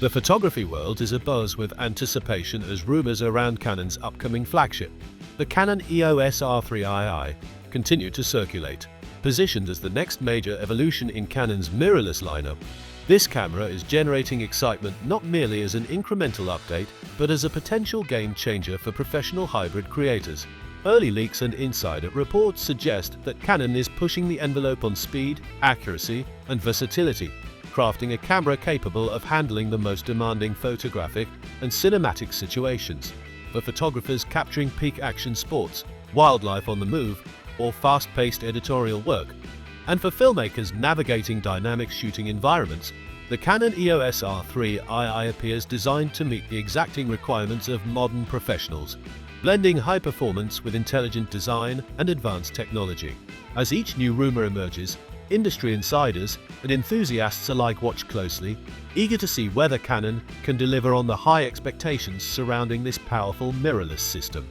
The photography world is abuzz with anticipation as rumors around Canon's upcoming flagship, the Canon EOS R3i, continue to circulate. Positioned as the next major evolution in Canon's mirrorless lineup, this camera is generating excitement not merely as an incremental update, but as a potential game changer for professional hybrid creators. Early leaks and insider reports suggest that Canon is pushing the envelope on speed, accuracy, and versatility, crafting a camera capable of handling the most demanding photographic and cinematic situations for photographers capturing peak action sports, wildlife on the move, or fast-paced editorial work. And for filmmakers navigating dynamic shooting environments, the Canon EOS R3i appears designed to meet the exacting requirements of modern professionals, blending high performance with intelligent design and advanced technology. As each new rumor emerges, industry insiders and enthusiasts alike watch closely, eager to see whether Canon can deliver on the high expectations surrounding this powerful mirrorless system.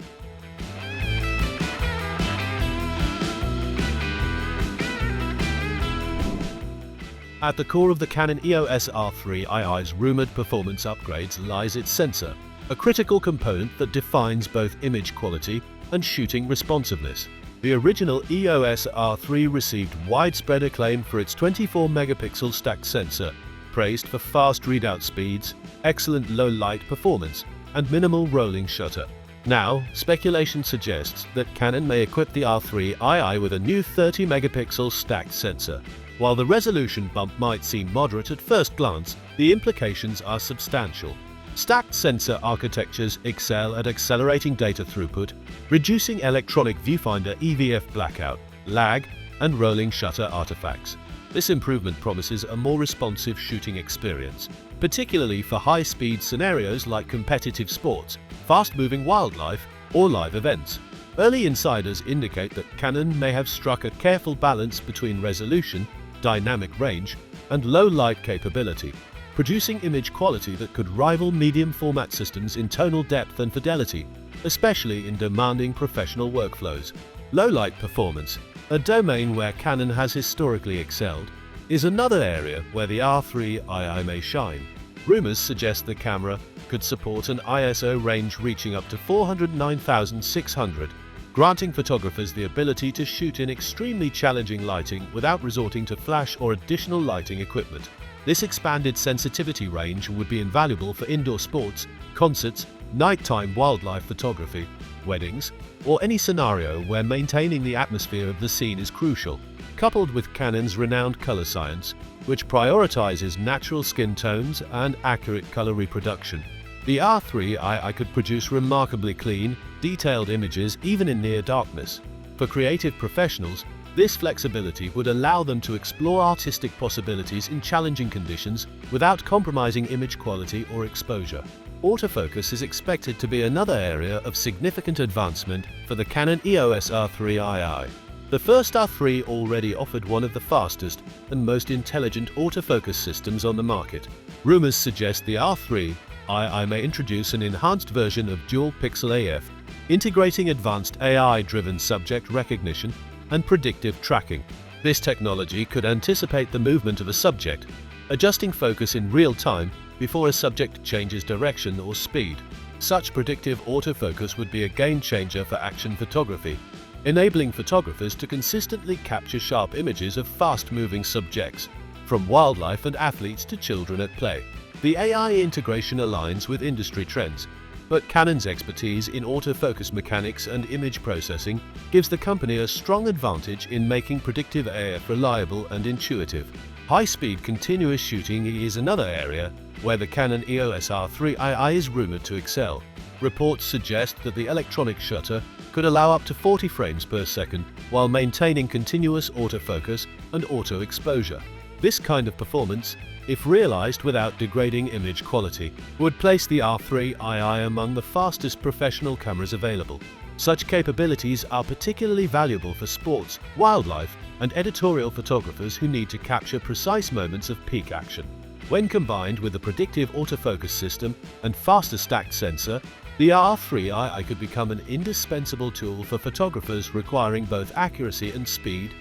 At the core of the Canon EOS R3i's rumored performance upgrades lies its sensor, a critical component that defines both image quality and shooting responsiveness. The original EOS R3 received widespread acclaim for its 24-megapixel stacked sensor, praised for fast readout speeds, excellent low-light performance, and minimal rolling shutter. Now, speculation suggests that Canon may equip the R3i with a new 30-megapixel stacked sensor. While the resolution bump might seem moderate at first glance, the implications are substantial. Stacked sensor architectures excel at accelerating data throughput, reducing electronic viewfinder EVF blackout, lag, and rolling shutter artifacts. This improvement promises a more responsive shooting experience, particularly for high-speed scenarios like competitive sports, fast-moving wildlife, or live events. Early insiders indicate that Canon may have struck a careful balance between resolution, dynamic range, and low-light capability, producing image quality that could rival medium-format systems in tonal depth and fidelity, especially in demanding professional workflows. Low-light performance, a domain where Canon has historically excelled, is another area where the R3i may shine. Rumors suggest the camera could support an ISO range reaching up to 409,600, granting photographers the ability to shoot in extremely challenging lighting without resorting to flash or additional lighting equipment. This expanded sensitivity range would be invaluable for indoor sports, concerts, nighttime wildlife photography, weddings, or any scenario where maintaining the atmosphere of the scene is crucial. Coupled with Canon's renowned color science, which prioritizes natural skin tones and accurate color reproduction, the R3i could produce remarkably clean, detailed images even in near darkness. For creative professionals, this flexibility would allow them to explore artistic possibilities in challenging conditions without compromising image quality or exposure. Autofocus is expected to be another area of significant advancement for the Canon EOS R3i. The first R3 already offered one of the fastest and most intelligent autofocus systems on the market. Rumors suggest the R3i may introduce an enhanced version of dual-pixel AF, integrating advanced AI-driven subject recognition and predictive tracking. This technology could anticipate the movement of a subject, adjusting focus in real time before a subject changes direction or speed. Such predictive autofocus would be a game changer for action photography, enabling photographers to consistently capture sharp images of fast-moving subjects, from wildlife and athletes to children at play. The AI integration aligns with industry trends, but Canon's expertise in autofocus mechanics and image processing gives the company a strong advantage in making predictive AF reliable and intuitive. High-speed continuous shooting is another area where the Canon EOS R3i is rumored to excel. Reports suggest that the electronic shutter could allow up to 40 frames per second while maintaining continuous autofocus and auto exposure. This kind of performance, if realized without degrading image quality, would place the R3i among the fastest professional cameras available. Such capabilities are particularly valuable for sports, wildlife, and editorial photographers who need to capture precise moments of peak action. When combined with the predictive autofocus system and faster stacked sensor, the R3i could become an indispensable tool for photographers requiring both accuracy and speed,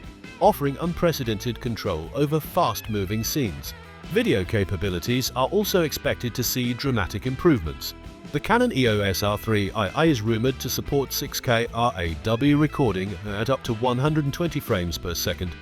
offering unprecedented control over fast-moving scenes. Video capabilities are also expected to see dramatic improvements. The Canon EOS R3i is rumored to support 6K RAW recording at up to 120 frames per second,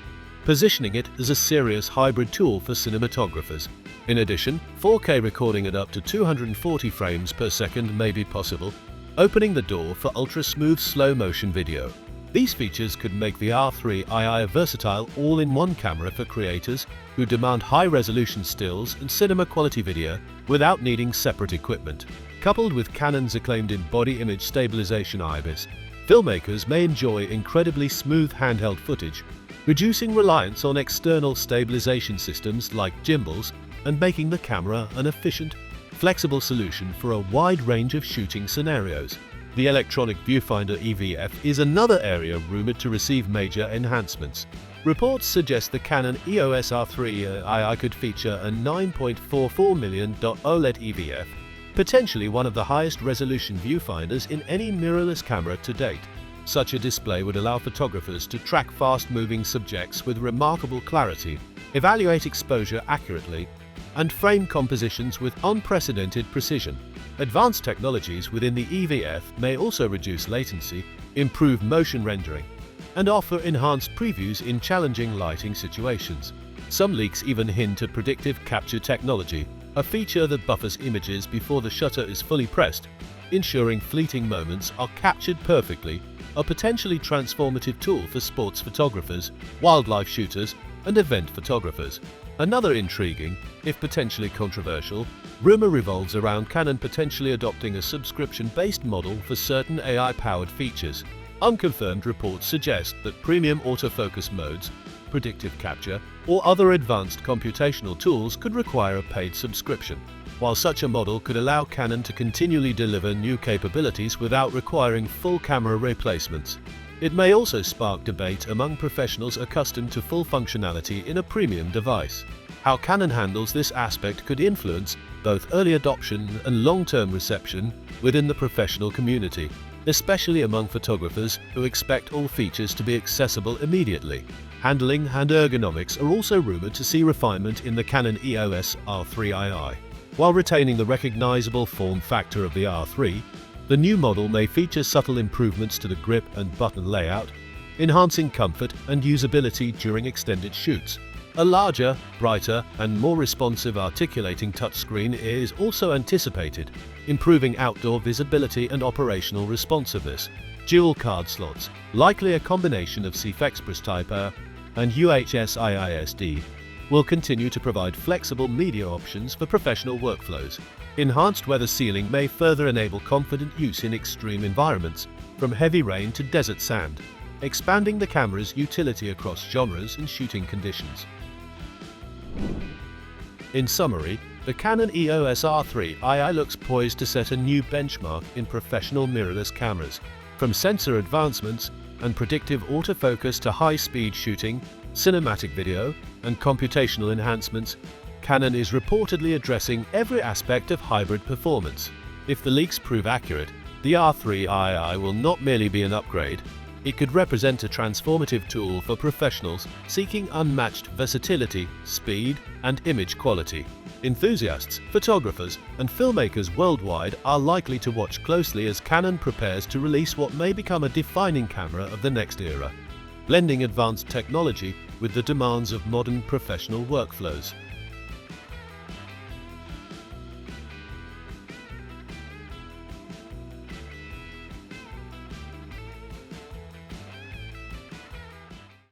positioning it as a serious hybrid tool for cinematographers. In addition, 4K recording at up to 240 frames per second may be possible, opening the door for ultra-smooth slow-motion video. These features could make the R3i a versatile all-in-one camera for creators who demand high-resolution stills and cinema-quality video without needing separate equipment. Coupled with Canon's acclaimed in-body image stabilization IBIS, filmmakers may enjoy incredibly smooth handheld footage, reducing reliance on external stabilization systems like gimbals and making the camera an efficient, flexible solution for a wide range of shooting scenarios. The electronic viewfinder EVF is another area rumored to receive major enhancements. Reports suggest the Canon EOS R3i could feature a 9.44 million OLED EVF, potentially one of the highest resolution viewfinders in any mirrorless camera to date. Such a display would allow photographers to track fast-moving subjects with remarkable clarity, evaluate exposure accurately, and frame compositions with unprecedented precision. Advanced technologies within the EVF may also reduce latency, improve motion rendering, and offer enhanced previews in challenging lighting situations. Some leaks even hint at predictive capture technology, a feature that buffers images before the shutter is fully pressed, ensuring fleeting moments are captured perfectly, a potentially transformative tool for sports photographers, wildlife shooters, and event photographers. Another intriguing, if potentially controversial, rumor revolves around Canon potentially adopting a subscription-based model for certain AI-powered features. Unconfirmed reports suggest that premium autofocus modes, predictive capture, or other advanced computational tools could require a paid subscription. While such a model could allow Canon to continually deliver new capabilities without requiring full camera replacements, it may also spark debate among professionals accustomed to full functionality in a premium device. How Canon handles this aspect could influence both early adoption and long-term reception within the professional community, especially among photographers who expect all features to be accessible immediately. Handling and ergonomics are also rumored to see refinement in the Canon EOS R3i. While retaining the recognizable form factor of the R3, the new model may feature subtle improvements to the grip and button layout, enhancing comfort and usability during extended shoots. A larger, brighter, and more responsive articulating touchscreen is also anticipated, improving outdoor visibility and operational responsiveness. Dual card slots, likely a combination of CF Type A and UHS-IISD, will continue to provide flexible media options for professional workflows. Enhanced weather sealing may further enable confident use in extreme environments, from heavy rain to desert sand, expanding the camera's utility across genres and shooting conditions. In summary, the Canon EOS R3i looks poised to set a new benchmark in professional mirrorless cameras. From sensor advancements and predictive autofocus to high-speed shooting, cinematic video, and computational enhancements, Canon is reportedly addressing every aspect of hybrid performance. If the leaks prove accurate, the R3i will not merely be an upgrade, it could represent a transformative tool for professionals seeking unmatched versatility, speed, and image quality. Enthusiasts, photographers, and filmmakers worldwide are likely to watch closely as Canon prepares to release what may become a defining camera of the next era, blending advanced technology with the demands of modern professional workflows.